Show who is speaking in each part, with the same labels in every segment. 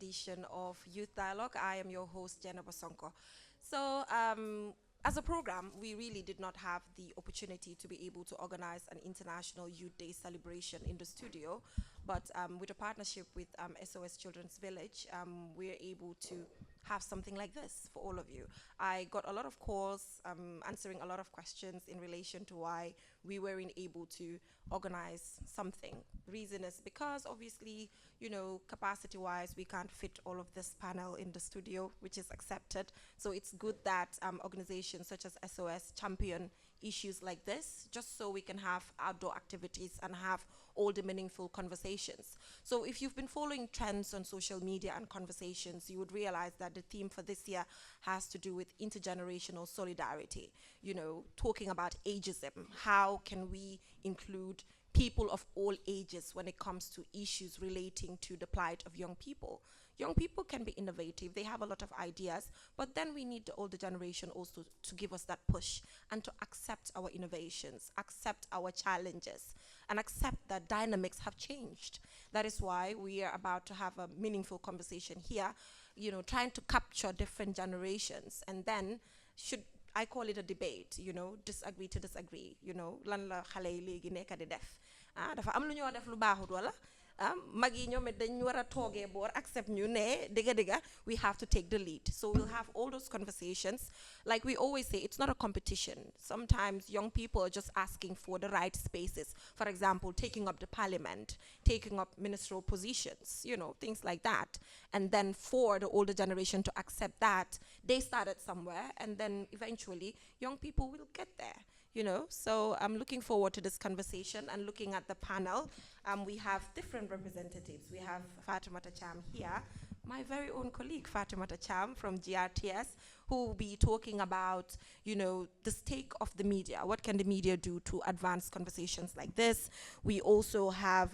Speaker 1: edition of Youth Dialogue. I am your host, Jenna Bosonko. So, as a program, we really did not have the opportunity to be able to organize an International Youth Day celebration in the studio, but with a partnership with SOS Children's Village, we're able to have something like this for all of you. I got a lot of calls answering a lot of questions in relation to why we weren't able to organize something. The reason is because obviously, capacity-wise, we can't fit all of this panel in the studio, which is accepted. So it's good that organizations such as SOS champion issues like this, just so we can have outdoor activities and have all the meaningful conversations. So if you've been following trends on social media and conversations, you would realize that the theme for this year has to do with intergenerational solidarity, talking about ageism. How can we include people of all ages when it comes to issues relating to the plight of young people? Young people can be innovative, they have a lot of ideas, but then we need the older generation also to give us that push and to accept our innovations, accept our challenges, and accept that dynamics have changed. That is why we are about to have a meaningful conversation here, trying to capture different generations, and then I call it a debate, disagree to disagree, lan la xale yi léegi nekk di def. Dafa am lu ñoo def lu baaxut wala magi ñoom dañ war a toogee boor accept ñu ne diga diga we have to take the lead. So we'll have all those conversations. Like we always say, it's not a competition. Sometimes young people are just asking for the right spaces. For example, taking up the parliament, taking up ministerial positions, things like that. And then for the older generation to accept that, they started somewhere, and then eventually young people will get there. So I'm looking forward to this conversation and looking at the panel. We have different representatives. We have Fatimata Cham here, my very own colleague Fatimata Cham from GRTS, who will be talking about, the stake of the media. What can the media do to advance conversations like this? We also have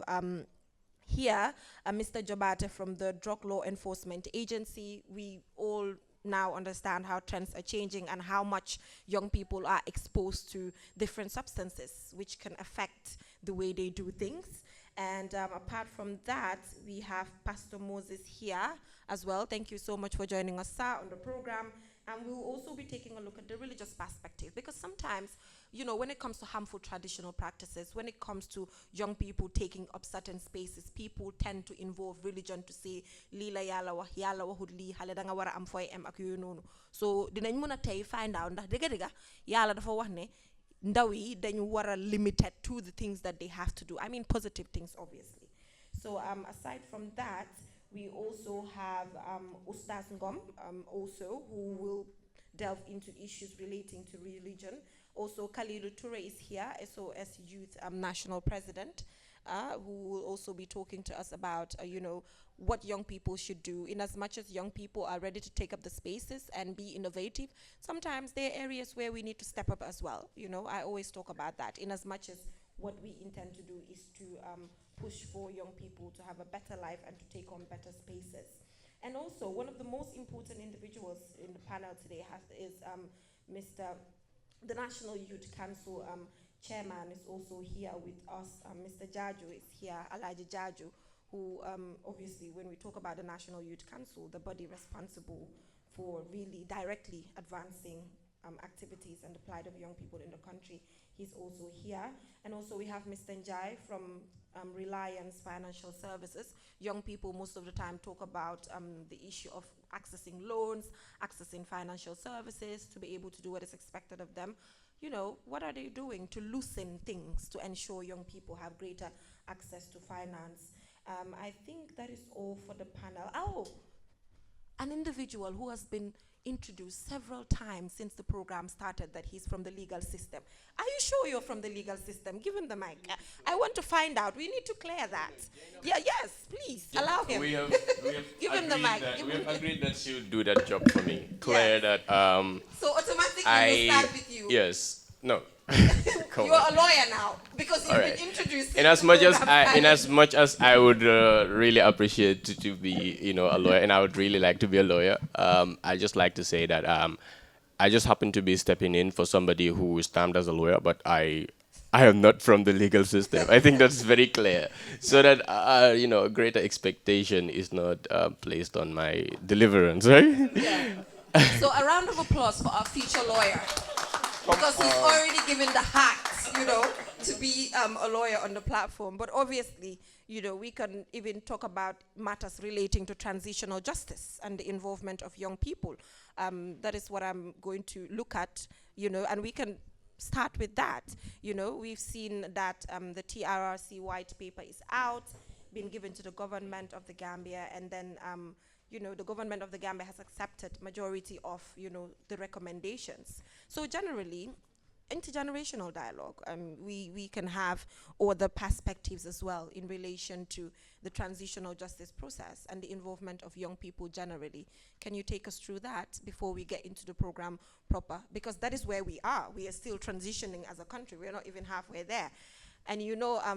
Speaker 1: here Mr. Jobate from the Drug Law Enforcement Agency. We all now understand how trends are changing and how much young people are exposed to different substances, which can affect the way they do things. And apart from that, we have Pastor Moses here as well. Thank you so much for joining us, sir, on the program. And we will also be taking a look at the religious perspective, because sometimes, when it comes to harmful traditional practices, when it comes to young people taking up certain spaces, people tend to involve religion to say, lila yala wax yala waxut li xale da nga wara am foy am ak yoy nonu. So dinañ mëna tay find out ndax dega dega yalla dafa wax ne ndaw yi dañu wara limited to the things that they have to do. I mean positive things, obviously. So aside from that, we also have Ustaz Ngom also, who will delve into issues relating to religion. Also, Khalilu Toure is here, SOS Youth National President, who will also be talking to us about, what young people should do. In as much as young people are ready to take up the spaces and be innovative, sometimes there are areas where we need to step up as well. I always talk about that. In as much as what we intend to do is to push for young people to have a better life and to take on better spaces. And also, one of the most important individuals in the panel today is the National Youth Council chairman is also here with us. Mr. Jaju is here, Alaji Jaju, who obviously, when we talk about the National Youth Council, the body responsible for really directly advancing activities and the plight of young people in the country, he's also here. And also we have Mr. Njai from Reliance Financial Services. Young people most of the time talk about the issue of accessing loans, accessing financial services, to be able to do what is expected of them. What are they doing to loosen things to ensure young people have greater access to finance? I think that is all for the panel. Oh, an individual who has been introduced several times since the program started, that he's from the legal system. Are you sure you're from the legal system? Give him the mic. I want to find out. We need to clear that. Yeah, yes, please, allow him.
Speaker 2: We have
Speaker 1: Give him the mic.
Speaker 2: We have agreed that she would do that job for me. Clear that.
Speaker 1: So automatically we'll start with you.
Speaker 2: Yes. No.
Speaker 1: You're a lawyer now because you've been introduced.
Speaker 2: In as much as I would really appreciate to be, a lawyer, and I would really like to be a lawyer, I just like to say that I just happen to be stepping in for somebody who is termed as a lawyer, but I I am not from the legal system. I think that's very clear. So that a greater expectation is not placed on my deliverance, right?
Speaker 1: Yeah. So a round of applause for our future lawyer. Because he's already given the hacks, to be a lawyer on the platform. But obviously, we can even talk about matters relating to transitional justice and the involvement of young people. That is what I'm going to look at, and we can start with that. We've seen that the TRRC white paper is out, been given to the government of the Gambia, and then the government of the Gambia has accepted majority of, the recommendations. So generally, intergenerational dialogue, we can have other perspectives as well in relation to the transitional justice process and the involvement of young people generally. Can you take us through that before we get into the program proper? Because that is where we are. We are still transitioning as a country. We're not even halfway there. And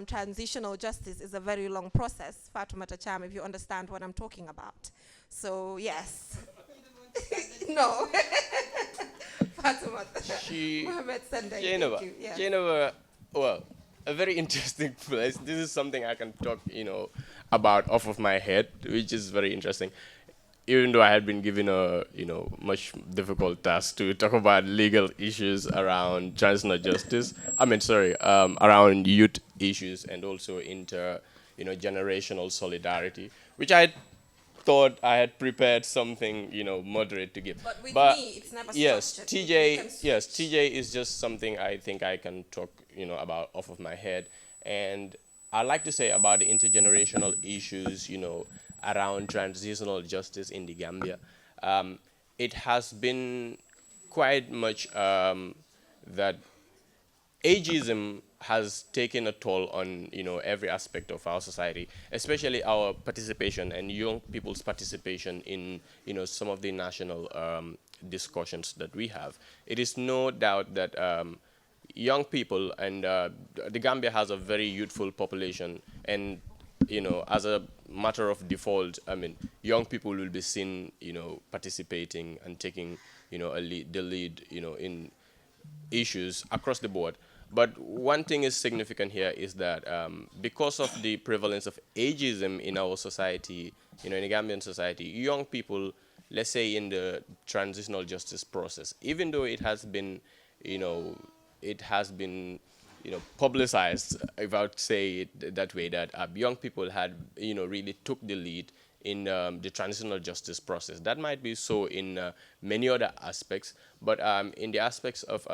Speaker 1: transitional justice is a very long process, Fatoumata Cham, if you understand what I'm talking about. So, yes. No. Fatoumata.
Speaker 2: She,
Speaker 1: Mohammed Sendai,
Speaker 2: Geneva,
Speaker 1: thank you. Yeah.
Speaker 2: Geneva, well, a very interesting place. This is something I can talk, about off of my head, which is very interesting. Even though I had been given a, much difficult task to talk about legal issues around transitional justice. Around youth issues and also generational solidarity, which I thought I had prepared something, moderate to give.
Speaker 1: But with
Speaker 2: But
Speaker 1: me, it's never
Speaker 2: yes,
Speaker 1: structured.
Speaker 2: TJ is just something I think I can talk, about off of my head. And I like to say about the intergenerational issues, around transitional justice in the Gambia. It has been quite much that ageism has taken a toll on every aspect of our society, especially our participation and young people's participation in some of the national discussions that we have. It is no doubt that young people and the Gambia has a very youthful population, and as a matter of default, I mean, young people will be seen participating and taking the lead in issues across the board. But one thing is significant here is that because of the prevalence of ageism in our society, in the Gambian society, young people, let's say in the transitional justice process, even though you know, it has been, publicized, if I would say it that way, that young people had, really took the lead in the transitional justice process. That might be so in many other aspects, but in the aspects of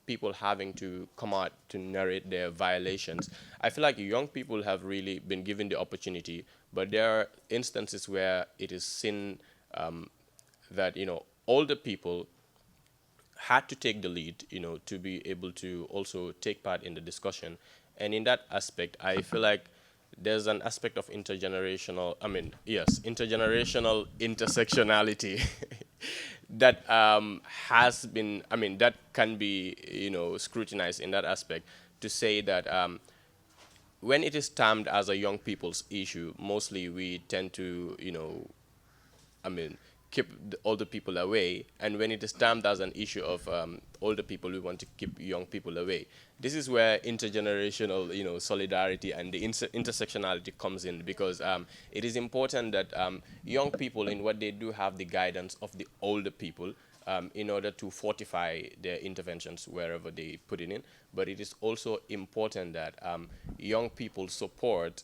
Speaker 2: people having to come out to narrate their violations, I feel like young people have really been given the opportunity, but there are instances where it is seen that older people had to take the lead, to be able to also take part in the discussion. And in that aspect, I feel like there's an aspect of intergenerational intersectionality that has been, that can be, scrutinized in that aspect to say that when it is termed as a young people's issue, mostly we tend to, I mean, keep the older people away. And when it is termed as an issue of older people, we want to keep young people away. This is where intergenerational, solidarity and the intersectionality comes in, because it is important that young people, in what they do, have the guidance of the older people in order to fortify their interventions wherever they put it in. But it is also important that young people support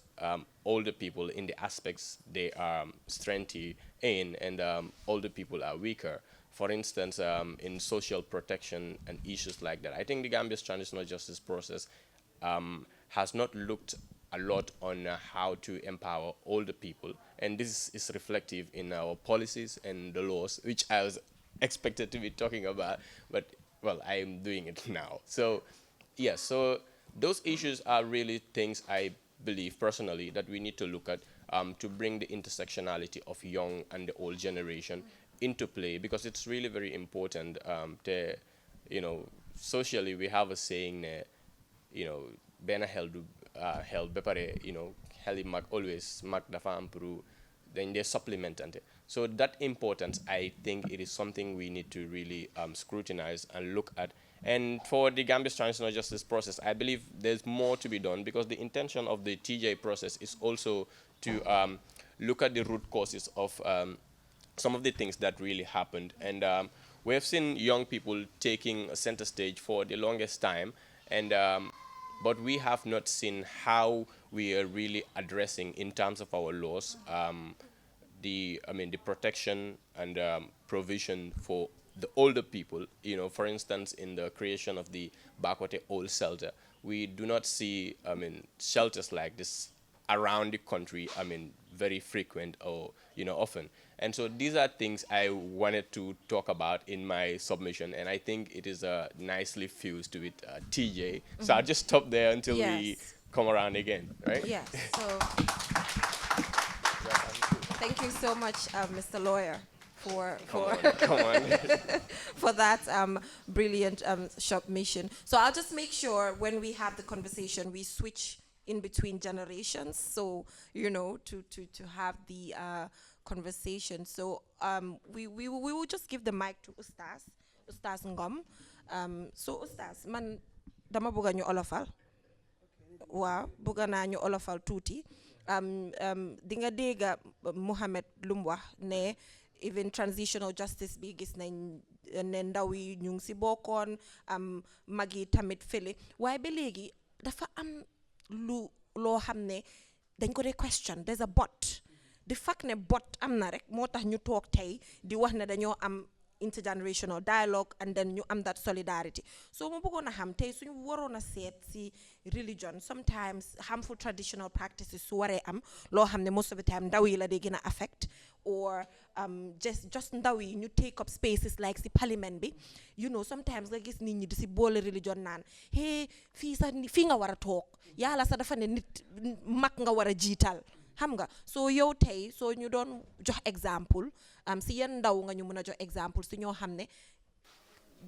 Speaker 2: older people in the aspects they are strengthy in, and older people are weaker. For instance, in social protection and issues like that. I think the Gambia's transitional justice process has not looked a lot on how to empower older people. And this is reflective in our policies and the laws, which I was expected to be talking about, but well, I am doing it now. So, yes, so those issues are really things I believe personally that we need to look at to bring the intersectionality of young and the old generation into play, because it's really very important socially we have a saying, benn xel du xel ba pare, xeli mag always mag dafa am pour then they supplementante. So that importance, I think it is something we need to really scrutinize and look at And for the Gambia's transitional justice process, I believe there's more to be done, because the intention of the TJ process is also to look at the root causes of some of the things that really happened. And we have seen young people taking a center stage for the longest time, and but we have not seen how we are really addressing in terms of our laws the protection and provision for the older people. For instance, in the creation of the Bakote Old Shelter, we do not see shelters like this around the country, very frequent or often. And so these are things I wanted to talk about in my submission, and I think it is nicely fused with TJ. So I'll just stop there until we come around again, right?
Speaker 1: Yes. So thank you so much, Mr. Lawyer, for
Speaker 2: Come on.
Speaker 1: for that brilliant submission. So I'll just make sure when we have the conversation, we switch in between generations. So to have the conversation. So we will just give the mic to Ustaz Ngom. So Ustaz, man dama bëgg ñu olofal. Waaw, bëgg naa ñu olofal tuuti. Di nga dégg Mohamed lu mu wax ne even transitional justice bi gis nañ ne ndaw yi ñu ngi si bokkoon mag yi tamit fële waaye ba léegi dafa am loo xam ne dañ ko dee question. There's a but. The fact ne but am na rek moo tax ñu toog tey di wax ne dañoo am intergenerational dialogue and then ñu am that solidarity. So mu bëggoon a xam tey suñu waroon a seet si religion, sometimes harmful traditional practices su waree am loo xam ne most of the time ndaw yi la dee gën a affect, or just ndaw yi ñu take up spaces like si parliament bi. Sometimes nga gis nit ñi di si boole religion naan hey fii nga war a toog yàlla sax dafa ne nit mag nga war a jiital xam nga. So yow tey soo ñu doon jox exemple si yan ndaw nga ñu mën a jox exemple si ñoo xam ne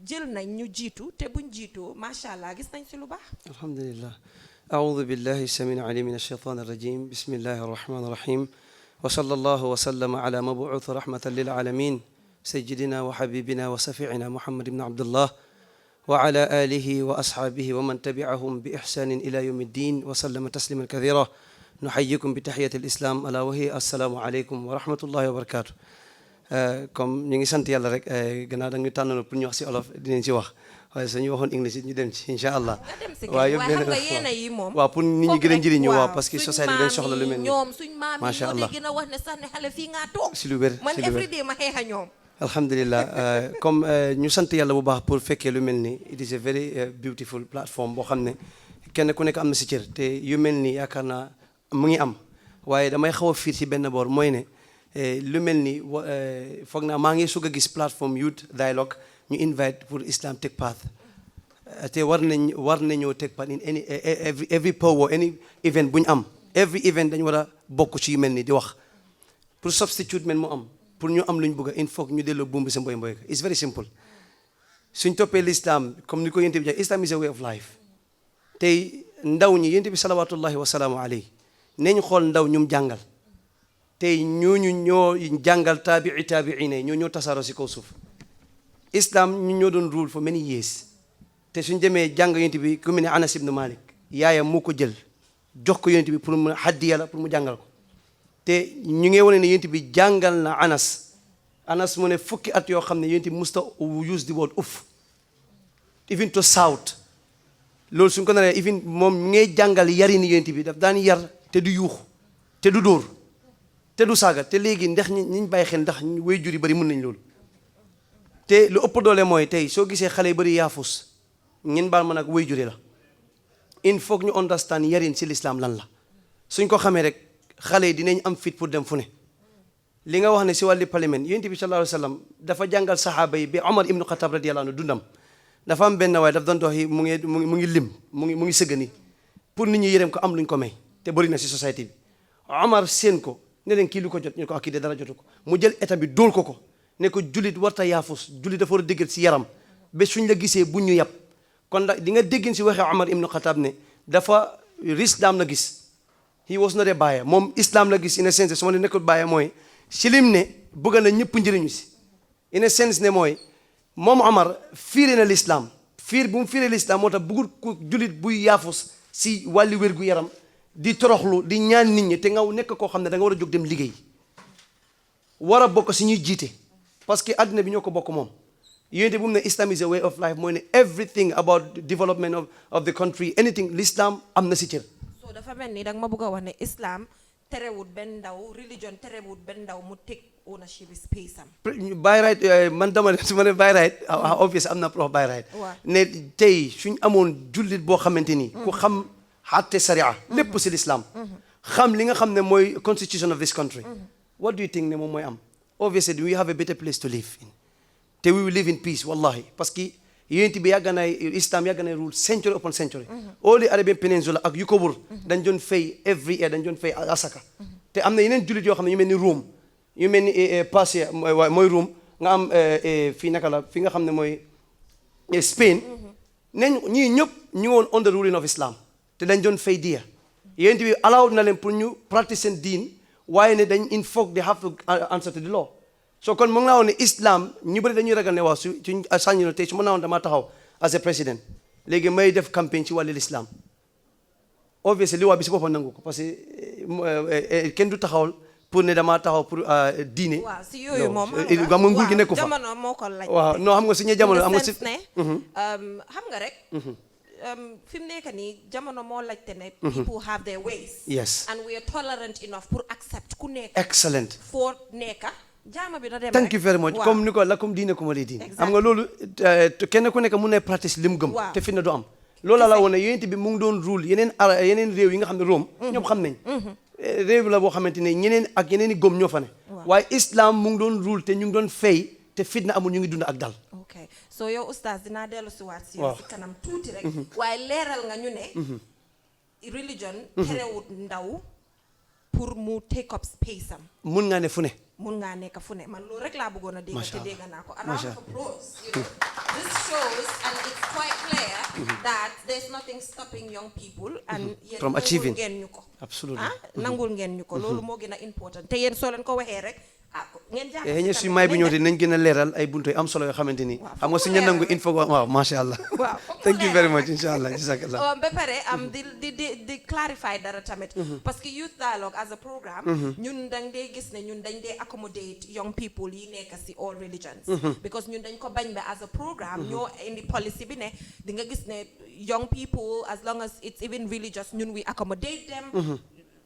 Speaker 1: jël nañ ñu jiitu te buñ jiitoo macha allah gis nañ si lu baax.
Speaker 3: alhamdulillah. أعوذ بالله السميع العليم من الشيطان الرجيم. بسم الله الرحمن الرحيم. وصلى الله وسلم على مبعوث رحمة للعالمين سيدنا وحبيبنا وشفيعنا محمد بن عبد الله وعلى آله وأصحابه ومن تبعهم بإحسان إلى يوم الدين وسلم تسليما كثيرا. نحييكم بتحية الإسلام ألا وهي السلام عليكم ورحمة الله وبركاته. comme ñu ngi sant yàlla rek gannaaw da ñu tànnoon pour ñu wax si olof dinañ si wax waaye suñu waxoon english ñu dem ci incha allah.
Speaker 1: waaye xam nga yéena yi moom
Speaker 3: waaw pour nit ñi gën a njëriñu waaw parce que société dañ soxla lu mel ni
Speaker 1: ñoom suñ maam yi
Speaker 3: macha allah
Speaker 1: ñoo gën a wax ne sax ne xale fii ngaa toog
Speaker 3: si lu wér
Speaker 1: man everyday ma xeexa ñoom.
Speaker 3: alhamdulillah comme ñu sant yàlla bu baax pour fekkee lu mel ni it is a very beautiful platform boo xam ne kenn ku nekk am na si cër te yu mel ni yaakaar naa mu ngi am waaye damay xaw a fiir si benn boor mooy ne lu mel ni foog naa maa ngi sug a gis plateforme youth dialogue ñu invite pour Islam take path te war nañoo take part in any every power any event bu ñu am every event dañu war a bokk ci yu mel ni di wax pour substitute mel mu am pour ñu am lu ñu bëgg il faut ñu delloo buum bi sa mboy mboy it's very simple suñ toppee l'islam comme ni ko yonent bi jaay Islam is a way of life tey ndaw ñi yonent bi salawatullahi wa salaamu alayhi nañ xool ndaw ñum jàngal tey ñooñu ñoo jàngal taabiina ñoo tasaaroo si kaw suuf islam ñu ñoo doon rule for many years te suñ demee jàng yonent bi ku mel ne Anas ibn Malik yaayam moo ko jël jox ko yonent bi pour mu haddiya la pour mu jàngal ko te ñu ngi wane ne yonent bi jàngal na Anas mu ne fukki at yoo xam ne yonent bi musta use the word uff even to shout loolu suñ ko naree even moom mu ngay jàngal yari ni yonent bi daf daan yar te du yuuxu te du dóor te du saaga te léegi ndax ñiñ bàyyi xel ndax waajur yi bari mën nañ loolu te lu ëpp doole mooy tey soo gisee xale yi bari yaafus ngeen baal ma nag waajur yi la il faut que ñu understand yarin si l'islam lan la suñ ko xamee rek xale yi dinañ am fit pour dem fu ne li nga wax ne si wàllu parlement yonent bi sallallahu alayhi wa sallam dafa jàngal saxaaba yi ba Omar ibnu Xataab radiyallahu anhu dundam dafa am benn waaye daf doon dox yi mu ngi lim mu ngi sëgg ni pour nit ñi yërëm ko am luñ ko may te bëri na si société bi Omar seen ko ne leen kii lu ko jot ñu ko ak kii de dara jotu ko mu jël état bi dóol ko ne ko julit warta yaafus julit dafa war a déggal si yaram ba suñ la gisee bu ñu yàpp kon nag di nga déggin si waxee Omar ibnu Xataab ne dafa islam la gis he was not a buyer moom islam la gis in a sense su ma ne nekkul buyer mooy si lim ne bëgg na ñëpp njëriñu si in a sense ne mooy moom Omar fiire na l'islam fiir bu mu fiiree l'islam moo tax bëggul ku julit buy yaafus si wàlli wér gu yaram di toroxlu di ñaan nit ñi te nga nekk koo xam ne da nga war a jóg dem liggéey war a bokk si ñuy jiite parce que àddina bi ñoo ko bokk moom yénte bu mu ne Islam is a way of life mooy ne everything about the development of the country anything l'islam am na si cër.
Speaker 1: so dafa mel ni danga ma bëgg a wax ne Islam terewut benn ndaw religion terewut benn ndaw mu take ownership space am.
Speaker 3: by right man dama ne su ma ne by right obvious am na pro by right ne tey suñ amoon jullit boo xamante ni ku xam xatte sharia lépp si l'islam xam li nga xam ne mooy constitution of this country what do you think ne moom mooy am obviously we have a better place to live in te we will live in peace wallahi parce que yénti bi yàgg na Islam yàgg na rule century upon century all the Arabian Peninsula ak yu ko wër dañ doon fay every year dañ doon fay asaka te am na yeneen jullit yoo xam ne yu mel ni Rome yu mel ni Persia mooy Rome nga am fii naka la fi nga xam ne mooy Spain neñ ñii ñëpp ñu woon under ruling of Islam te dañ doon fay diya yénti bi allowed na leen pour ñu practice seen diin waaye ne dañ in fact they have to answer to the law so kon mu ngi laa woon ne Islam ñu bëri dañuy ragal ne waaw suñ saññino tey su ma naa woon damaa taxaw as a président léegi may def campagne ci wàllu l'islam obviously li waa bi si boppam nangu ko parce que kenn du taxawal pour ne damaa taxaw pour diine.
Speaker 1: waaw si yooyu moom
Speaker 3: xam nga nguur gi nekku fa
Speaker 1: jamono moo ko laaj.
Speaker 3: waaw non xam nga suñu jamono am nga si
Speaker 1: ne xam nga rek fi mu nekk nii jamono moo laajte ne people have their ways
Speaker 3: yes
Speaker 1: and we are tolerant enough pour accept ku nekk
Speaker 3: excellent
Speaker 1: foo nekka jaama bi na dem
Speaker 3: thank you very much comme ni ko lakum diinakum waliya diin xam nga loolu kenn ku nekk mun na practice li mu gëm te fi na du am loolu la woon ne yonent bi mu ngi doon rule yeneen réew yi nga xam ne Rome ñoom xam nañ réew la boo xamante ne ñeneen ak yeneen i gëm ñoo fa ne waaye Islam mu ngi doon rule te ñu ngi doon fay te fitna amul ñu ngi dund ak dal
Speaker 1: ok so yow oustaz dinaa dellu si waat si kanam tuuti rek waaye leeral nga ñu ne religion terewut ndaw pour mu take up space am
Speaker 3: mun ngaa ne fu ne
Speaker 1: mun ngaa nekk fu ne man loolu rek laa bëggoon a dégg te dégg naa ko around of applause this shows and it's quite clear that there's nothing stopping young people and yéen
Speaker 3: from achieving
Speaker 1: ngeen ñu ko
Speaker 3: absolutely
Speaker 1: nangul ngeen ñu ko loolu moo gën a important te yéen soo leen ko waxee rek ngeen jàng
Speaker 3: ñe suñu may bi ñëw nañ gën a leeral ay buntu am solo yoo xamante ni xam nga suñu nangu info waaw macha allah thank you very much inshallah jazakallah
Speaker 1: ba pare di clarify dara tamit parce que youth dialogue as a programme ñun dañ dee gis ne ñun dañ dee accommodate young people yi nekk si all religions because ñun dañ ko bañ ba as a programme ñoo indi policy bi ne di nga gis ne young people as long as it's even religious ñun we accommodate them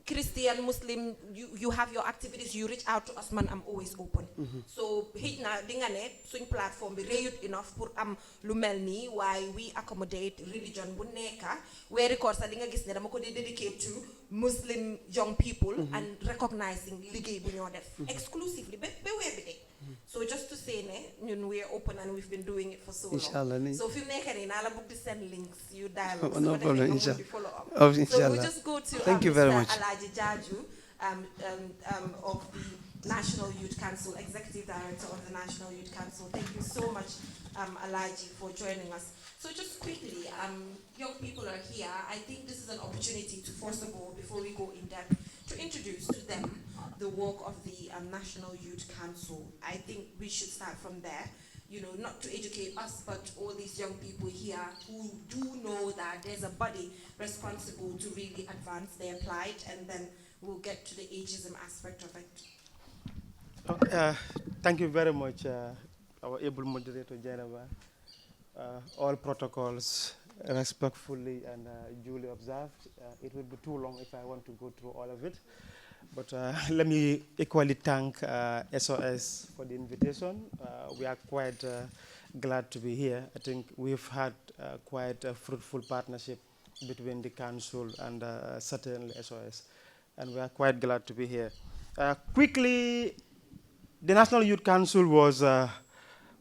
Speaker 1: Christian, Muslim, you have your activities, you reach out to us, man, I'm always open. So, hitna dingane, swing platform, be reut enough for lu melni, why we accommodate religion buneka, where records are dinga gis ne dama ko dedicate to Muslim young people and recognizing ligay bunyo def exclusively, be every day. So just to say, we are open and we've been doing it for so long.
Speaker 3: Inshallah.
Speaker 1: So if you make any, I'll book to send links, you dialogue.
Speaker 3: No problem, inshallah.
Speaker 1: Follow up.
Speaker 3: Oh,
Speaker 1: so
Speaker 3: inshallah.
Speaker 1: we'll just go to
Speaker 3: Thank you very
Speaker 1: Mr.
Speaker 3: much.
Speaker 1: Alaji Jaju of the National Youth Council, Executive Director of the National Youth Council. Thank you so much, Alaji, for joining us. So just quickly, young people are here. I think this is an opportunity to, first of all, before we go in depth, to introduce to them the work of the National Youth Council. I think we should start from there, not to educate us, but all these young people here who do know that there's a body responsible to really advance their plight, and then we'll get to the ageism aspect of it.
Speaker 4: Thank you very much, our able moderator, Jennifer. All protocols respectfully and duly observed. It will be too long if I want to go through all of it. But let me equally thank SOS for the invitation. We are quite glad to be here. I think we've had quite a fruitful partnership between the council and certainly SOS. And we are quite glad to be here. Quickly, the National Youth Council was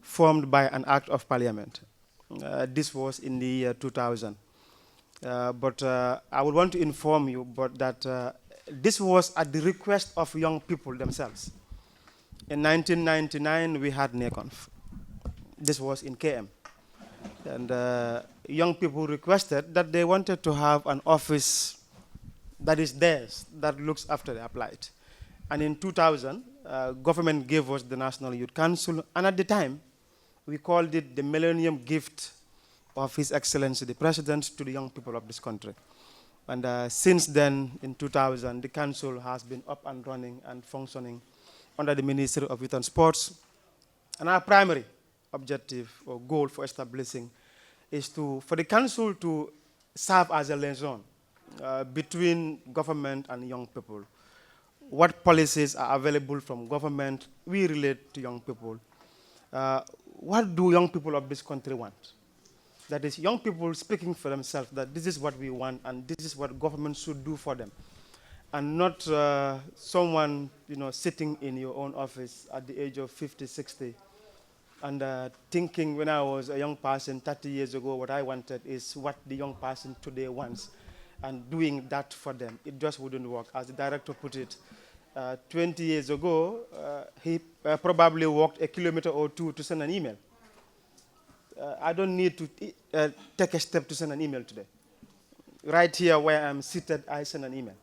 Speaker 4: formed by an act of parliament. This was in the year 2000. But I would want to inform you that this was at the request of young people themselves. In 1999, we had NACONF. This was in KM. And young people requested that they wanted to have an office that is theirs, that looks after their plight. And in 2000, government gave us the National Youth Council, and at the time, we called it the Millennium Gift of His Excellency the President to the young people of this country. And since then, in 2000, the council has been up and running and functioning under the Ministry of Youth and Sports. And our primary objective or goal for establishing is for the council to serve as a liaison between government and young people. What policies are available from government, we relate to young people. What do young people of this country want? That is, young people speaking for themselves, that this is what we want and this is what government should do for them. And not someone sitting in your own office at the age of 50, 60, and thinking when I was a young person 30 years ago, what I wanted is what the young person today wants, and doing that for them. It just wouldn't work. As the director put it, 20 years ago, he probably walked a kilometer or two to send an email. I don't need to take a step to send an email today. Right here where I'm seated, I send an email.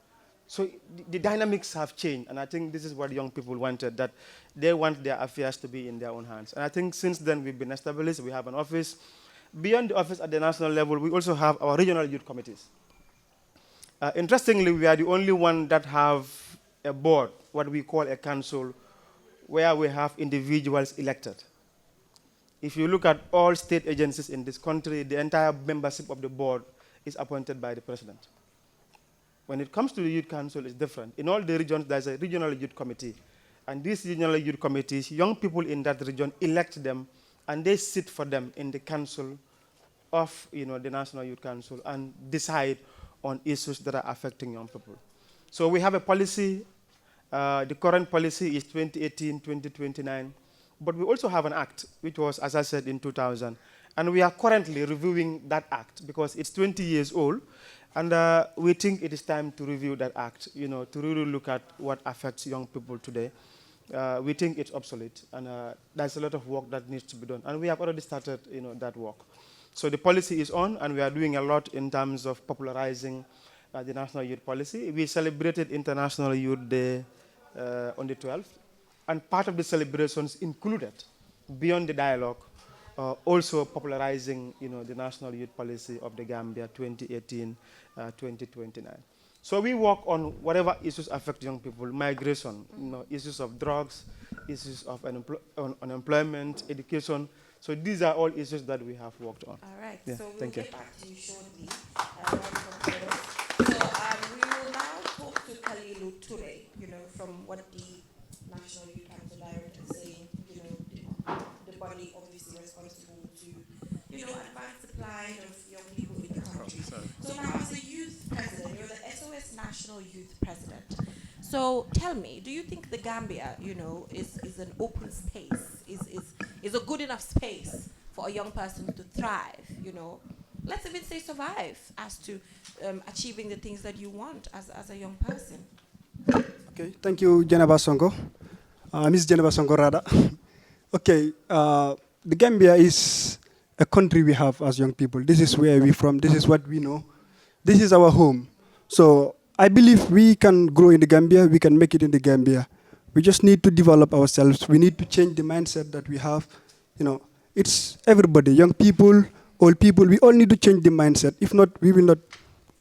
Speaker 4: So the dynamics have changed, and I think this is what young people wanted, that they want their affairs to be in their own hands. And I think since then we've been established, we have an office. Beyond the office at the national level, we also have our regional youth committees. Interestingly, we are the only one that have a board, what we call a council, where we have individuals elected. If you look at all state agencies in this country, the entire membership of the board is appointed by the president. When it comes to the youth council, it's different. In all the regions, there's a regional youth committee. And these regional youth committees, young people in that region elect them, and they sit for them in the council of the National Youth Council and decide on issues that are affecting young people. So we have a policy. The current policy is 2018-2029. But we also have an act, which was, as I said, in 2000. And we are currently reviewing that act because it's 20 years old. And we think it is time to review that act, to really look at what affects young people today. We think it's obsolete, and there's a lot of work that needs to be done. And we have already started, that work. So the policy is on, and we are doing a lot in terms of popularizing the National Youth Policy. We celebrated International Youth Day on the 12th, and part of the celebrations included, beyond the dialogue, also popularizing, the National Youth Policy of the Gambia 2018-2029. So we work on whatever issues affect young people: migration, issues of drugs, issues of unemployment, education. So these are all issues that we have worked on.
Speaker 1: All right.
Speaker 4: Yeah,
Speaker 1: So we'll
Speaker 4: thank
Speaker 1: get
Speaker 4: you.
Speaker 1: back to you shortly. So we will now talk to Kalilu Ture, from what the National Youth Council Director is saying, the body obviously responsible to, advance the plight of young people in the country. So now as a youth president, you're the SOS National Youth President. So tell me, do you think the Gambia, is an open space, is a good enough space for a young person to thrive, Let's even say survive as to achieving the things that you want as a young person.
Speaker 5: Okay, thank you, Jenaba Sonko. Miss Jenaba Sonko Rada. Okay, the Gambia is a country we have as young people. This is where we're from. This is what we know. This is our home. So I believe we can grow in the Gambia. We can make it in the Gambia. We just need to develop ourselves. We need to change the mindset that we have. It's everybody, young people, old people. We all need to change the mindset. If not, we will not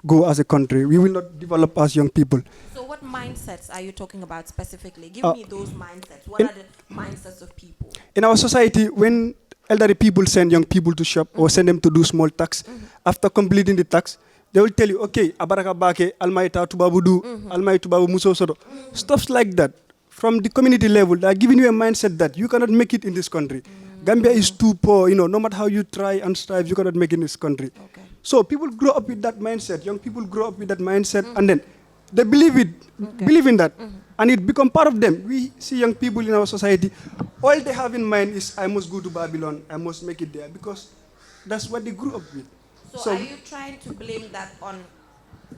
Speaker 5: go as a country. We will not develop as young people.
Speaker 1: So what mindsets are you talking about specifically? Give me those mindsets. What are the mindsets of people?
Speaker 5: In our society, when elderly people send young people to shop or send them to do small tasks, after completing the task, they will tell you, okay, abaraka bake, almaita tubabu du, almai tubabu muso soto. Stuff like that. From the community level, they are giving you a mindset that you cannot make it in this country. Gambia is too poor, no matter how you try and strive, you cannot make it in this country.
Speaker 1: Okay.
Speaker 5: So people grow up with that mindset. Young people grow up with that mindset, and then they believe in that, and it become part of them. We see young people in our society, all they have in mind is, I must go to Babylon, I must make it there, because that's what they grew up with.
Speaker 1: So are you trying to blame that on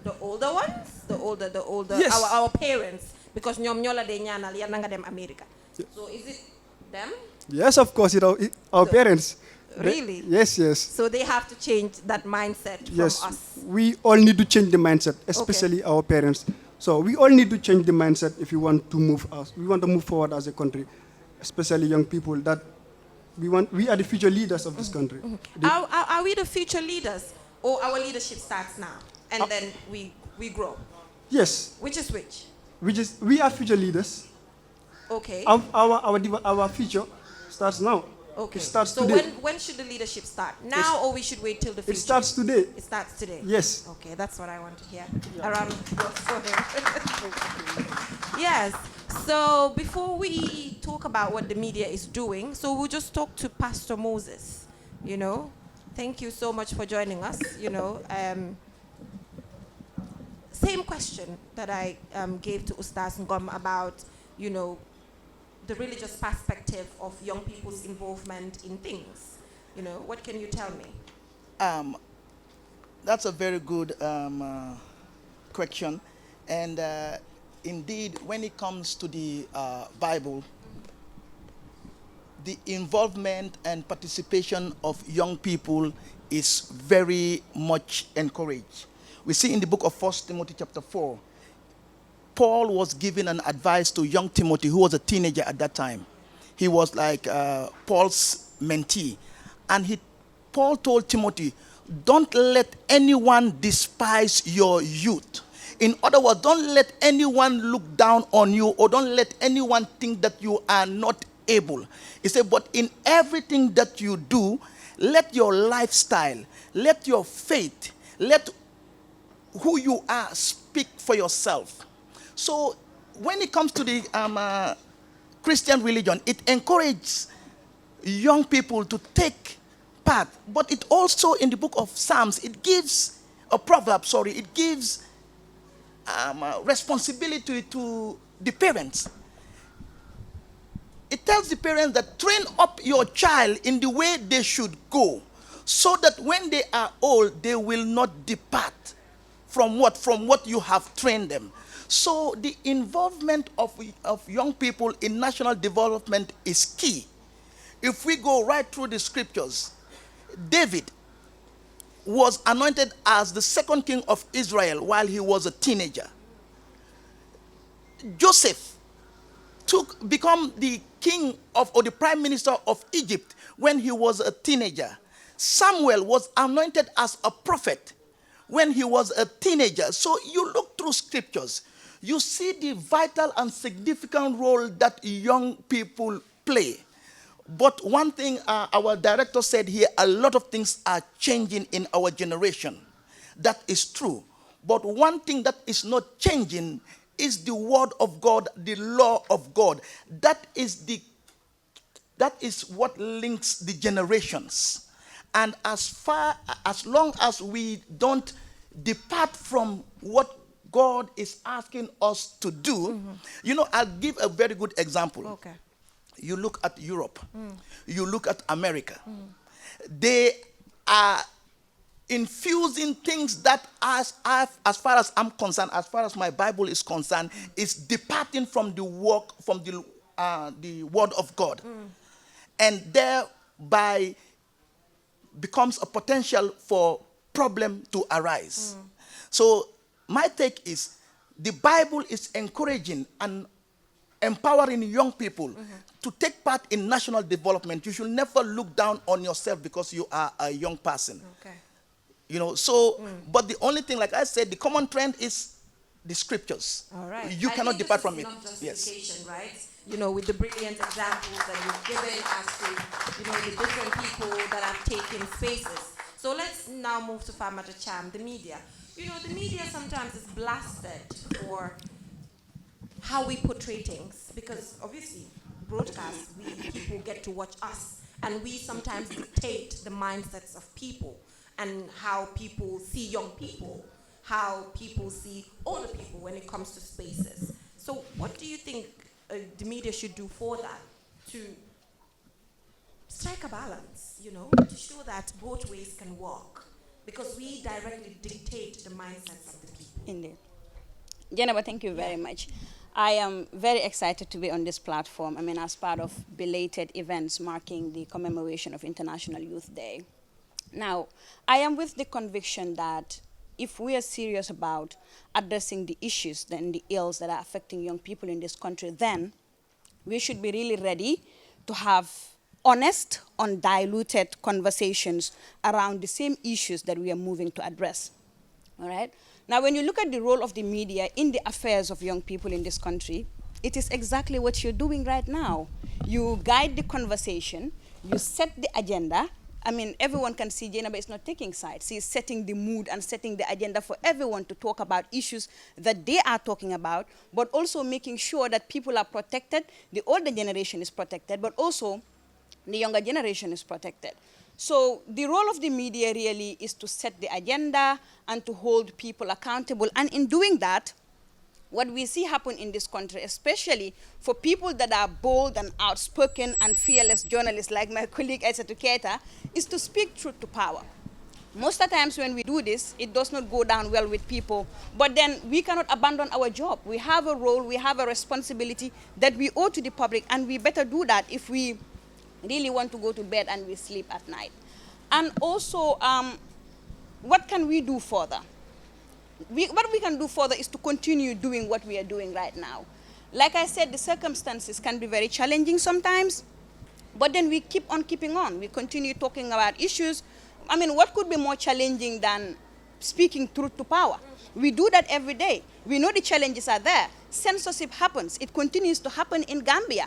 Speaker 1: the older ones, the older,
Speaker 5: Yes.
Speaker 1: our parents, because ñom ñola de ñaanal ya nga dem America? So is it them?
Speaker 5: Yes, of course, our parents.
Speaker 1: Really?
Speaker 5: Yes.
Speaker 1: So they have to change that mindset from
Speaker 5: Yes,
Speaker 1: us.
Speaker 5: we all need to change the mindset, especially our parents. So we all need to change the mindset if we want to move forward as a country, especially young people. That We are the future leaders of this country.
Speaker 1: Are we the future leaders, or our leadership starts now and then we grow?
Speaker 5: Yes,
Speaker 1: Which is which?
Speaker 5: we are future leaders.
Speaker 1: Okay.
Speaker 5: Our future starts now.
Speaker 1: Okay.
Speaker 5: It starts
Speaker 1: so
Speaker 5: today.
Speaker 1: when should the leadership start? Now, or we should wait till the future?
Speaker 5: It starts today.
Speaker 1: It starts today.
Speaker 5: Yes.
Speaker 1: Okay, that's what I want to hear. A round of applause for him. Yes. So before we talk about what the media is doing, so we'll just talk to Pastor Moses. You know, thank you so much for joining us. You know, same question that I gave to Ustaz Ngom about, you know, the religious perspective of young people's involvement in things. You know, what can you tell me?
Speaker 6: That's a very good question. And indeed, when it comes to the Bible, the involvement and participation of young people is very much encouraged. We see in the book of 1 Timothy chapter 4, Paul was giving an advice to young Timothy, who was a teenager at that time. He was like Paul's mentee. And Paul told Timothy, don't let anyone despise your youth. In other words, don't let anyone look down on you, or don't let anyone think that you are not able. He said, but in everything that you do, let your lifestyle, let your faith, let who you are speak for yourself. So when it comes to the Christian religion, it encourages young people to take part. But it also, in the book of Psalms, it gives a proverb, it gives responsibility to the parents. It tells the parents that train up your child in the way they should go, so that when they are old, they will not depart from what you have trained them. So the involvement of young people in national development is key. If we go right through the scriptures, David was anointed as the second king of Israel while he was a teenager. Joseph become the king or the prime minister of Egypt when he was a teenager. Samuel was anointed as a prophet when he was a teenager. So you look through scriptures, you see the vital and significant role that young people play. But one thing our director said here, a lot of things are changing in our generation. That is true. But one thing that is not changing is the word of God, the law of God. That is what links the generations. And as long as we don't depart from what God is asking us to do, you know, I'll give a very good example.
Speaker 1: Okay.
Speaker 6: You look at Europe, you look at America. They are infusing things that, as far as I'm concerned, as far as my Bible is concerned, is departing from the word of God, and thereby becomes a potential for problem to arise. So my take is, the Bible is encouraging and empowering young people to take part in national development. You should never look down on yourself because you are a young person.
Speaker 1: Okay.
Speaker 6: You know, so, but the only thing, like I said, the common trend is the scriptures.
Speaker 1: All right.
Speaker 6: You cannot depart from it.
Speaker 1: Yes. Right? You know, with the brilliant examples that you've given as to, you know, the different people that have taken spaces. So let's now move to Famata Cham, the media. You know, the media sometimes is blasted for how we portray things, because obviously broadcast, people get to watch us, and we sometimes dictate the mindsets of people and how people see young people, how people see older people when it comes to spaces. So what do you think the media should do for that, to strike a balance, you know, to show that both ways can work? Because we directly dictate the mindsets of the people.
Speaker 7: Indeed. Jennifer, thank you very much. I am very excited to be on this platform, I mean, as part of belated events marking the commemoration of International Youth Day. Now, I am with the conviction that if we are serious about addressing the issues and the ills that are affecting young people in this country, then we should be really ready to have honest, undiluted conversations around the same issues that we are moving to address. All right? Now, when you look at the role of the media in the affairs of young people in this country, it is exactly what you're doing right now. You guide the conversation, you set the agenda. I mean, everyone can see Jainaba is not taking sides. She's setting the mood and setting the agenda for everyone to talk about issues that they are talking about, but also making sure that people are protected, the older generation is protected, but also the younger generation is protected. So the role of the media really is to set the agenda and to hold people accountable. And in doing that, what we see happen in this country, especially for people that are bold and outspoken and fearless journalists like my colleague Aissatou Keita, is to speak truth to power. Most of the times when we do this, it does not go down well with people, but then we cannot abandon our job. We have a role, we have a responsibility that we owe to the public, and we better do that if we really want to go to bed and we sleep at night. And also, what can we do further? What we can do further is to continue doing what we are doing right now. Like I said, the circumstances can be very challenging sometimes, but then we keep on keeping on. We continue talking about issues. I mean, what could be more challenging than speaking truth to power? We do that every day. We know the challenges are there. Censorship happens. It continues to happen in Gambia,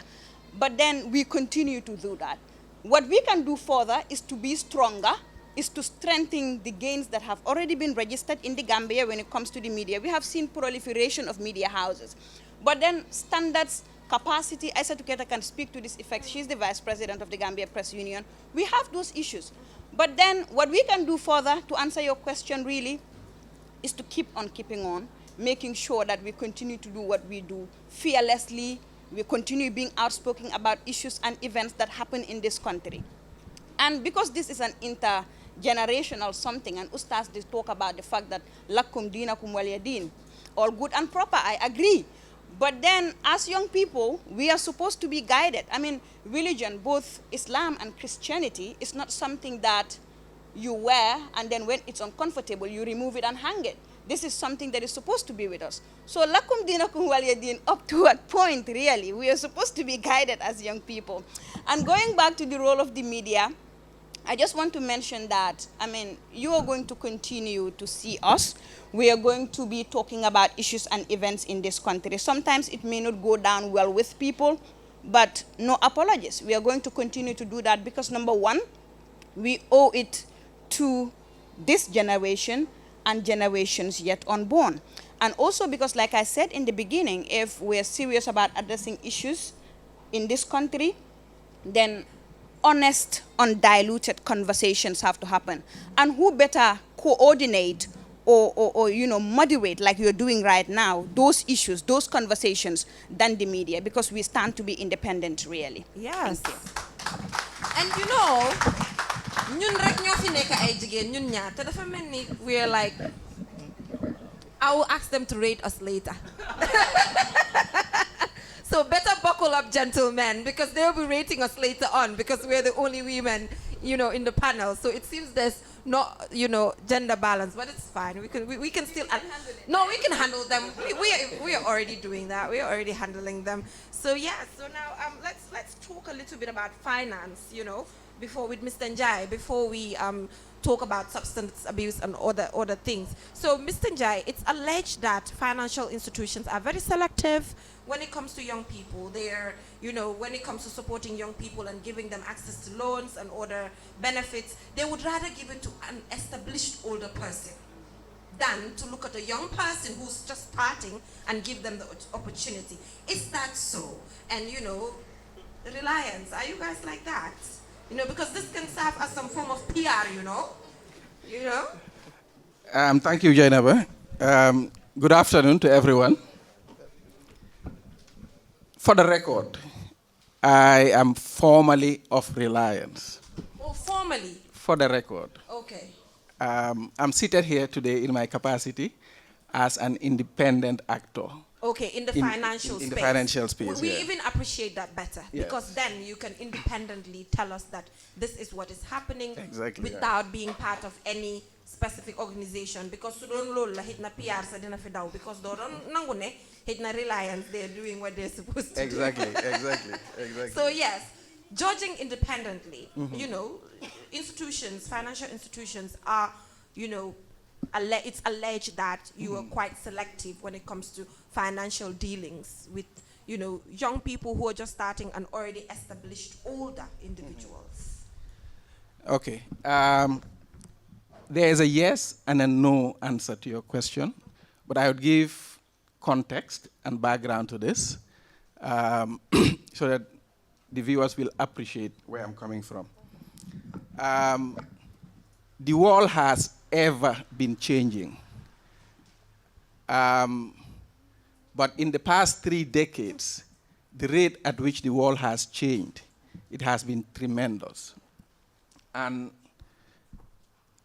Speaker 7: but then we continue to do that. What we can do further is to be stronger, is to strengthen the gains that have already been registered in the Gambia when it comes to the media. We have seen proliferation of media houses. But then standards, capacity, Aissatou Keita can speak to this effect. She's the vice president of the Gambia Press Union. We have those issues. But then what we can do further, to answer your question really, is to keep on keeping on, making sure that we continue to do what we do fearlessly. We continue being outspoken about issues and events that happen in this country. And because this is an intergenerational something, and Ustaz they talk about the fact that lakum dinakum waliyadin, all good and proper, I agree. But then as young people, we are supposed to be guided. I mean, religion, both Islam and Christianity, is not something that you wear and then when it's uncomfortable, you remove it and hang it. This is something that is supposed to be with us. So lakum dinakum waliyadin, up to a point really, we are supposed to be guided as young people. And going back to the role of the media, I just want to mention that, I mean, you are going to continue to see us. We are going to be talking about issues and events in this country. Sometimes it may not go down well with people, but no apologies. We are going to continue to do that because, number one, we owe it to this generation and generations yet unborn. And also because, like I said in the beginning, if we're serious about addressing issues in this country, then honest, undiluted conversations have to happen. And who better coordinate or moderate, like you're doing right now, those issues, those conversations, than the media, because we stand to be independent, really.
Speaker 1: Yes.
Speaker 7: Thank you.
Speaker 1: And you know, ñun rek ñoo fi nekk ay jigéen ñun ñaar te dafa mel ni we're like, I will ask them to rate us later. So better buckle up, gentlemen, because they'll be rating us later on because we're the only women, in the panel. So it seems there's not, gender balance, but it's fine. We can still no, we can handle them. We are already doing that. We are already handling them. So yeah. So now let's talk a little bit about finance. Before with Mr. Njai, before we talk about substance abuse and other things. So Mr. Njai, it's alleged that financial institutions are very selective when it comes to young people. They're, when it comes to supporting young people and giving them access to loans and other benefits, they would rather give it to an established older person than to look at a young person who's just starting and give them the opportunity. Is that so? And, Reliance, are you guys like that? Because this can serve as some form of PR,
Speaker 8: Thank you, Jainaba. Good afternoon to everyone. For the record, I am formally of Reliance.
Speaker 1: Oh, formally?
Speaker 8: For the record.
Speaker 1: Okay.
Speaker 8: I'm seated here today in my capacity as an independent actor.
Speaker 1: Okay, in the financial space.
Speaker 8: In the financial space,
Speaker 1: We even appreciate that better,
Speaker 8: yes.
Speaker 1: Because then you can independently tell us that this is what is happening without being part of any specific organization. Because su don lol la hitna PR sa dina fi daw because do don nangu ne hitna Reliance they're doing what they're supposed to
Speaker 8: Exactly.
Speaker 1: So yes, judging independently, you know, institutions, financial institutions are, you know, it's alleged that you are quite selective when it comes to financial dealings with, you know, young people who are just starting and already established older individuals.
Speaker 8: Okay. There is a yes and a no answer to your question, but I would give context and background to this so that the viewers will appreciate where I'm coming from. The world has ever been changing. But in the past 3 decades, the rate at which the world has changed, it has been tremendous. And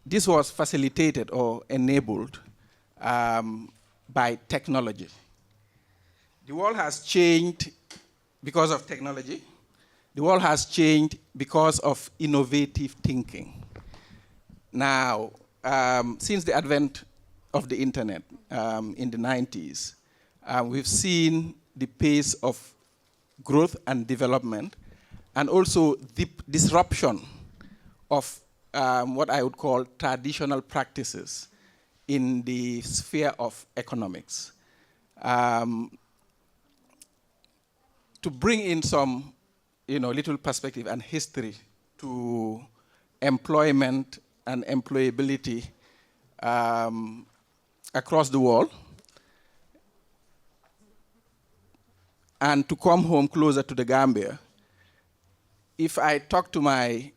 Speaker 8: this was facilitated or enabled by technology. The world has changed because of technology. The world has changed because of innovative thinking. Now, since the advent of the internet in the 90s, we've seen the pace of growth and development, and also the disruption of what I would call traditional practices in the sphere of economics. To bring in some, little perspective and history to employment and employability across the world, and to come home closer to the Gambia, if I talk to my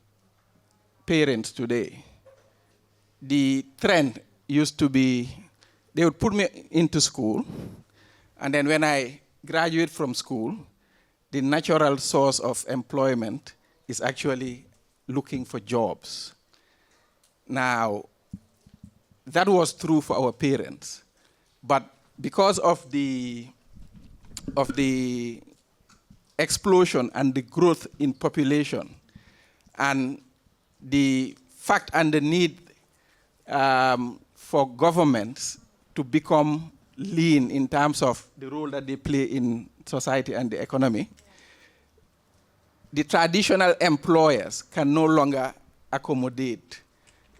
Speaker 8: parents today, the trend used to be they would put me into school, and then when I graduate from school, the natural source of employment is actually looking for jobs. Now, that was true for our parents, but because of the explosion and the growth in population and the fact and the need for governments to become lean in terms of the role that they play in society and the economy, the traditional employers can no longer accommodate,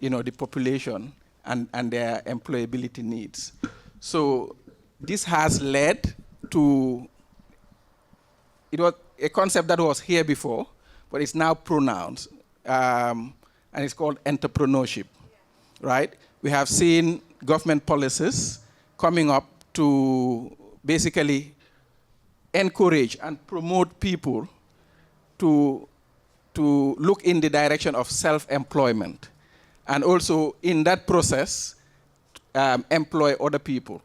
Speaker 8: the population and their employability needs. So this has led to, it was a concept that was here before, but it's now pronounced, and it's called entrepreneurship, right? We have seen government policies coming up to basically encourage and promote people to look in the direction of self-employment, and also in that process employ other people.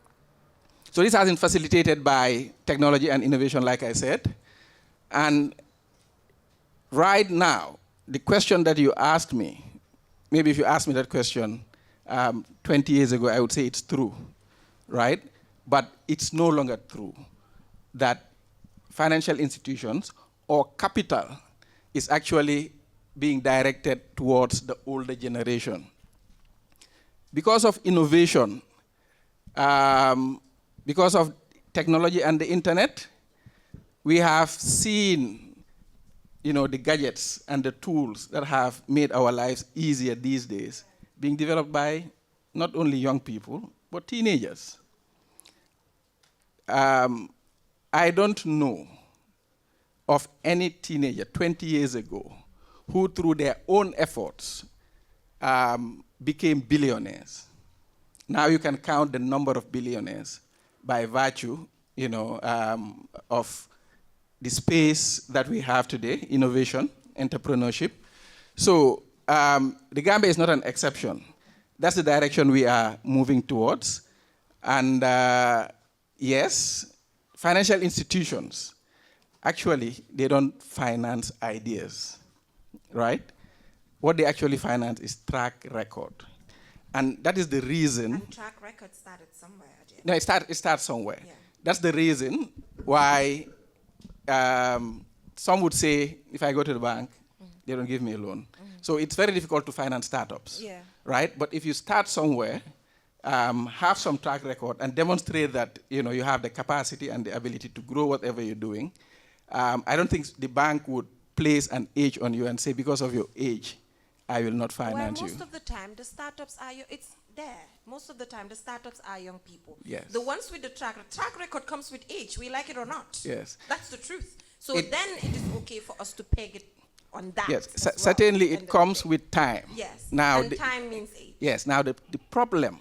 Speaker 8: So this has been facilitated by technology and innovation, like I said. And right now, the question that you asked me, maybe if you asked me that question 20 years ago, I would say it's true, right? But it's no longer true that financial institutions or capital is actually being directed towards the older generation. Because of innovation, because of technology and the internet, we have seen, the gadgets and the tools that have made our lives easier these days being developed by not only young people, but teenagers. I don't know of any teenager 20 years ago who, through their own efforts, became billionaires. Now you can count the number of billionaires by virtue, of the space that we have today, innovation, entrepreneurship. So the Gambia is not an exception. That's the direction we are moving towards. And yes, financial institutions, actually, they don't finance ideas, right? What they actually finance is track record. And that is the reason.
Speaker 1: And track record started somewhere.
Speaker 8: No, it starts somewhere.
Speaker 1: Yeah.
Speaker 8: That's the reason why some would say, if I go to the bank, they don't give me a loan. So it's very difficult to finance startups, right? But if you start somewhere, have some track record, and demonstrate that you have the capacity and the ability to grow whatever you're doing, I don't think the bank would place an age on you and say, because of your age, I will not finance
Speaker 1: most
Speaker 8: you.
Speaker 1: of the time, the startups are it's there. Most of the time, the startups are young people.
Speaker 8: Yes.
Speaker 1: The ones with the track record comes with age, we like it or not.
Speaker 8: Yes.
Speaker 1: That's the truth. So then it is okay for us to peg it on that.
Speaker 8: Yes,
Speaker 1: as well.
Speaker 8: certainly it
Speaker 1: And
Speaker 8: comes with time.
Speaker 1: Yes.
Speaker 8: Now,
Speaker 1: and time means age.
Speaker 8: yes, now the problem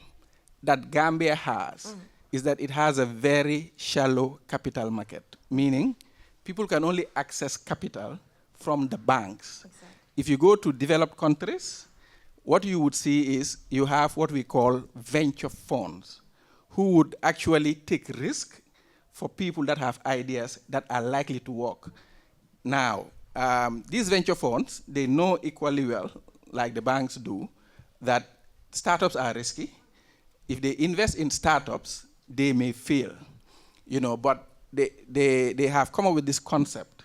Speaker 8: that Gambia has is that it has a very shallow capital market, meaning people can only access capital from the banks.
Speaker 1: Exactly.
Speaker 8: If you go to developed countries, what you would see is you have what we call venture funds, who would actually take risk for people that have ideas that are likely to work. Now, these venture funds, they know equally well, like the banks do, that startups are risky. If they invest in startups, they may fail, but they have come up with this concept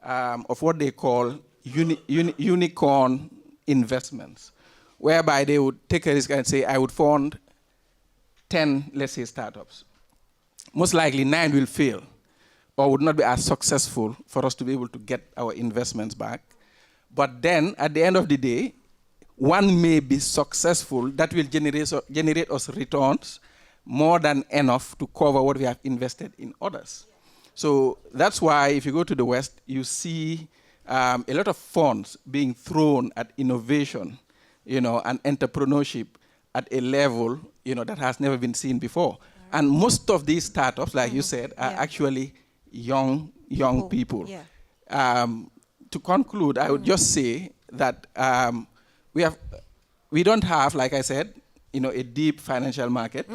Speaker 8: of what they call unicorn investments, whereby they would take a risk and say, I would fund 10, let's say, startups. Most likely 9 will fail or would not be as successful for us to be able to get our investments back. But then, at the end of the day, one may be successful that will generate us returns more than enough to cover what we have invested in others. So that's why if you go to the West, you see a lot of funds being thrown at innovation, and entrepreneurship at a level, that has never been seen before. And most of these startups, like you said, are actually young people.
Speaker 1: Yeah.
Speaker 8: To conclude, I would just say that we don't have, like I said, a deep financial market,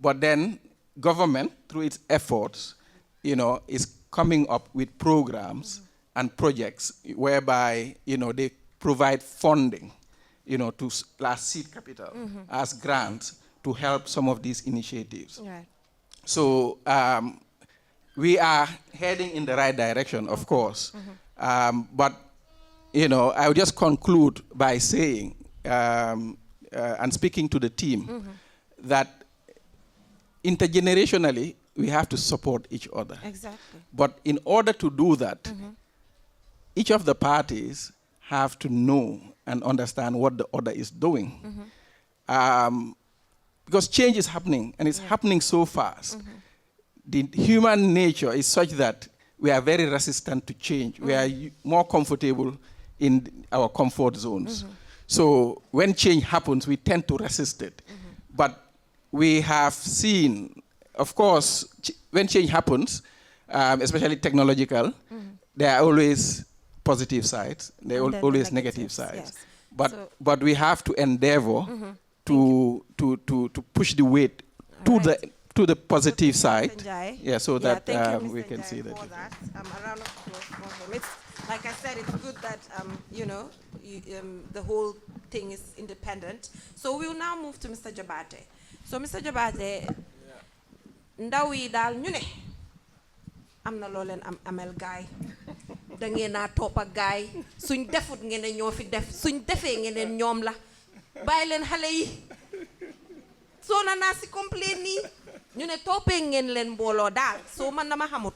Speaker 8: but then government, through its efforts, is coming up with programs and projects whereby, they provide funding, to seed capital as grants to help some of these initiatives.
Speaker 1: Right.
Speaker 8: So we are heading in the right direction, of course. But, I would just conclude by saying, and speaking to the team, that intergenerationally, we have to support each other.
Speaker 1: Exactly.
Speaker 8: But in order to do that, each of the parties have to know and understand what the other is doing. Because change is happening, and it's happening so fast. The human nature is such that we are very resistant to change. We are more comfortable in our comfort zones. So when change happens, we tend to resist it. But we have seen, of course, when change happens, especially technological, there are always positive sides. There are always negative sides.
Speaker 1: Yes.
Speaker 8: But we have to endeavor to push the weight to the positive side. Yeah, so that we can see that.
Speaker 1: For that. A round of applause for him. It's, like I said, it's good that the whole thing is independent. So we will now move to Mr. Jabate. So Mr. Jabate, ndaw yi daal ñu ne am na loo leen amel gaay da ngeen a topp ak gaay suñ defut ngeen ne ñoo fi def suñ defee ngeen ne ñoom la bàyyi leen xale yi soo na naa si complain nii ñu ne toppee ngeen leen mbooloo daal soo man dama xamut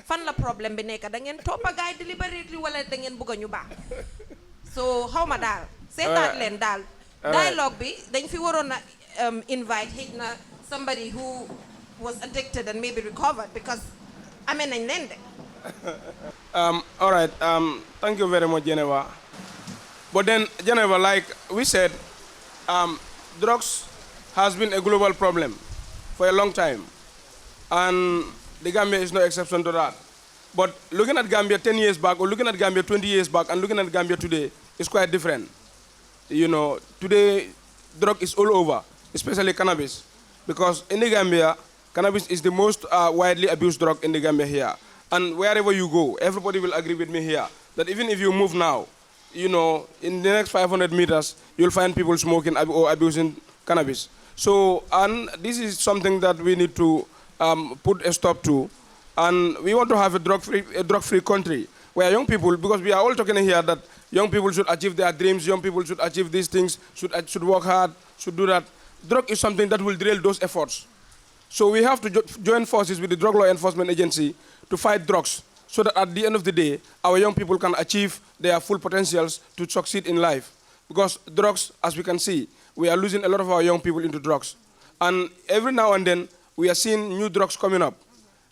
Speaker 1: fan la problème bi nekk da ngeen toppa gaay deliberately wala da ngeen bëgg a ñu baax so xaw ma daal seetaat leen daal dialogue bi dañ fi waroon na invite hit na somebody who was addicted and maybe recovered because I mean nañ leen de.
Speaker 9: All right. Thank you very much, Geneva. But then, Geneva, like we said, drugs has been a global problem for a long time, and the Gambia is no exception to that. But looking at Gambia 10 years back, or looking at Gambia 20 years back, and looking at Gambia today is quite different. Today, drug is all over, especially cannabis, because in the Gambia, cannabis is the most widely abused drug in the Gambia here. And wherever you go, everybody will agree with me here that even if you move now, in the next 500 meters, you'll find people smoking or abusing cannabis. So, and this is something that we need to put a stop to. And we want to have a drug-free country where young people, because we are all talking here that young people should achieve their dreams, young people should achieve these things, should work hard, should do that. Drug is something that will derail those efforts. So we have to join forces with the Drug Law Enforcement Agency to fight drugs so that at the end of the day, our young people can achieve their full potentials to succeed in life. Because drugs, as we can see, we are losing a lot of our young people into drugs. And every now and then, we are seeing new drugs coming up.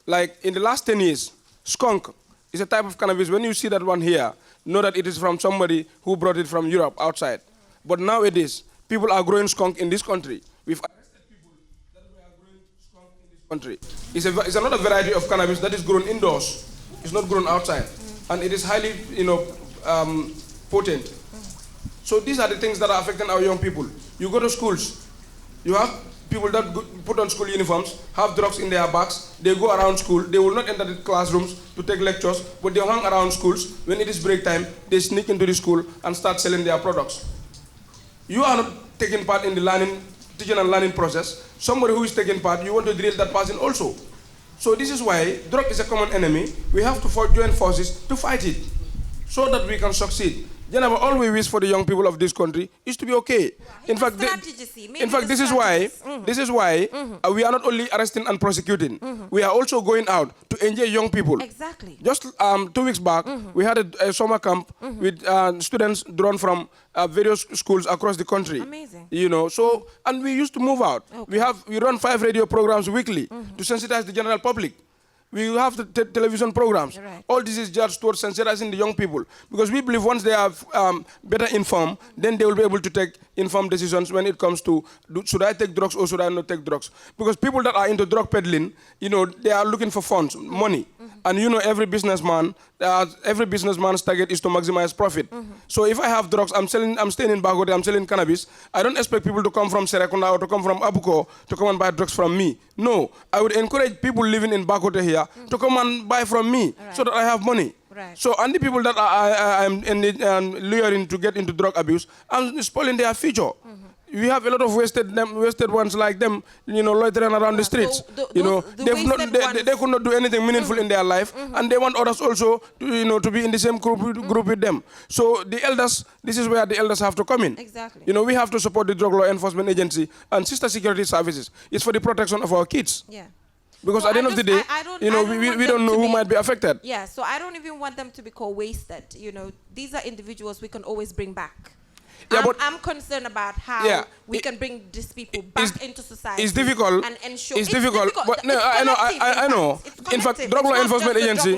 Speaker 9: Like in the last 10 years, skunk is a type of cannabis. When you see that one here, know that it is from somebody who brought it from Europe outside. But nowadays, people are growing skunk in this country. We've arrested people that were growing skunk in this country. It's another variety of cannabis that is grown indoors. It's not grown outside. And it is highly, potent. So these are the things that are affecting our young people. You go to schools, you have people that put on school uniforms, have drugs in their bags, they go around school, they will not enter the classrooms to take lectures, but they hang around schools. When it is break time, they sneak into the school and start selling their products. You are not taking part in the teaching and learning process. Somebody who is taking part, you want to drill that person also. So this is why drug is a common enemy. We have to join forces to fight it so that we can succeed. All we wish for the young people of this country is to be okay. In fact, this is why we are not only arresting and prosecuting. We are also going out to engage young people.
Speaker 1: Exactly.
Speaker 9: Just 2 weeks back, we had a summer camp with students drawn from various schools across the country.
Speaker 1: Amazing.
Speaker 9: And we used to move out.
Speaker 1: Okay.
Speaker 9: We run 5 radio programs weekly to sensitize the general public. We have the television programs.
Speaker 1: Right.
Speaker 9: All this is just towards sensitizing the young people. Because we believe once they are better informed, then they will be able to take informed decisions when it comes to, should I take drugs or should I not take drugs? Because people that are into drug peddling, they are looking for funds, money. And every businessman's target is to maximize profit. So if I have drugs, I'm staying in Bagote, I'm selling cannabis, I don't expect people to come from Serekunda or to come from Abuko to come and buy drugs from me. No, I would encourage people living in Bagote here to come and buy from me so that I have money.
Speaker 1: Right.
Speaker 9: So, and the people that I'm luring to get into drug abuse, I'm spoiling their future. We have a lot of wasted ones like them, loitering around the streets.
Speaker 1: So
Speaker 9: they could not do anything meaningful in their life, and they want others also to be in the same group with them. So the elders, this is where the elders have to come in.
Speaker 1: Exactly.
Speaker 9: We have to support the Drug Law Enforcement Agency and sister security services. It's for the protection of our kids.
Speaker 1: Yeah.
Speaker 9: Because at the end of the day, we don't know who might be affected.
Speaker 1: Yeah, so I don't even want them to be called wasted. These are individuals we can always bring back.
Speaker 9: Yeah,
Speaker 1: I'm concerned about how we can bring these people back into society.
Speaker 9: It's difficult.
Speaker 1: And ensure
Speaker 9: it's difficult. But no, I know. In fact, Drug Law Enforcement Agency.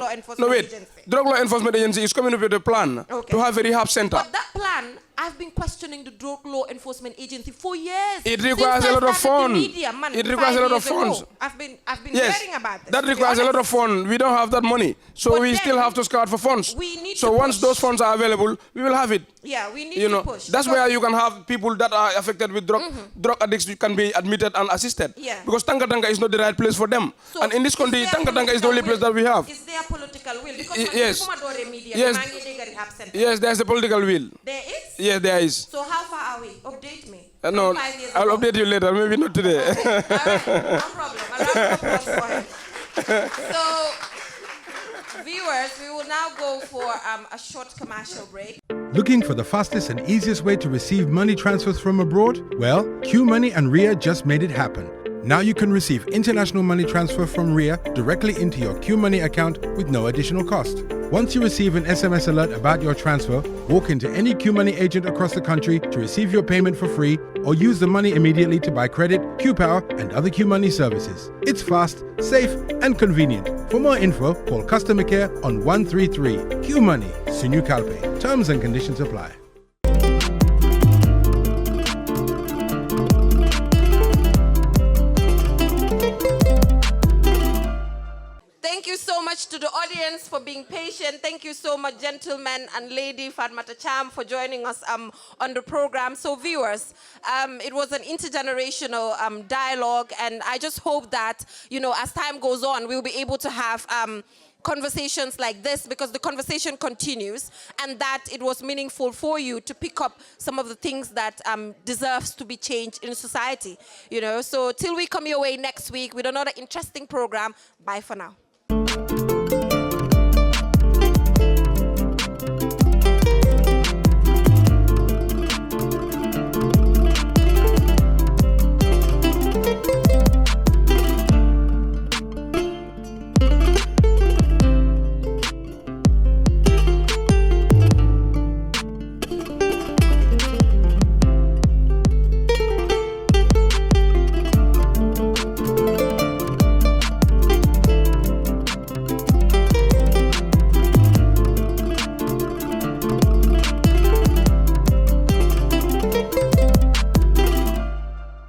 Speaker 9: Drug Law Enforcement Agency is coming up with a plan to have a rehab center.
Speaker 1: But that plan, I've been questioning the Drug Law Enforcement Agency for years.
Speaker 9: It requires a lot of funds. It requires a lot of funds.
Speaker 1: I've been hearing about this.
Speaker 9: That requires a lot of funds. We don't have that money, so we still have to scout for funds. So once those funds are available, we will have it.
Speaker 1: Yeah, we need to push.
Speaker 9: That's where you can have people that are affected with drug addicts can be admitted and assisted.
Speaker 1: Yeah.
Speaker 9: Because Tanga Tanga is not the right place for them. So and in this country, Tanga Tanga is the only place that we have.
Speaker 1: Is there political will? Because
Speaker 9: yes, there's a political will.
Speaker 1: There is?
Speaker 9: Yes, there is.
Speaker 1: So how far are we? Update me.
Speaker 9: No, I'll update you later. Maybe not today.
Speaker 1: Okay. All right. No problem. A round of applause for him. So, viewers, we will now go for a short commercial break.
Speaker 10: Looking for the fastest and easiest way to receive money transfers from abroad? Well, QMoney and RIA just made it happen. Now you can receive international money transfer from RIA directly into your QMoney account with no additional cost. Once you receive an SMS alert about your transfer, walk into any QMoney agent across the country to receive your payment for free or use the money immediately to buy credit, QPower and other QMoney services. It's fast, safe and convenient. For more info, call customer care on 133. QMoney, Sinu Calpe. Terms and conditions apply.
Speaker 1: Thank you so much to the audience for being patient. Thank you so much, gentlemen and lady Fatmata Cham, for joining us on the program. So viewers, it was an intergenerational dialogue, and I just hope that, as time goes on, we'll be able to have conversations like this, because the conversation continues, and that it was meaningful for you to pick up some of the things that deserves to be changed in society. So till we come your way next week with another interesting program, bye for now.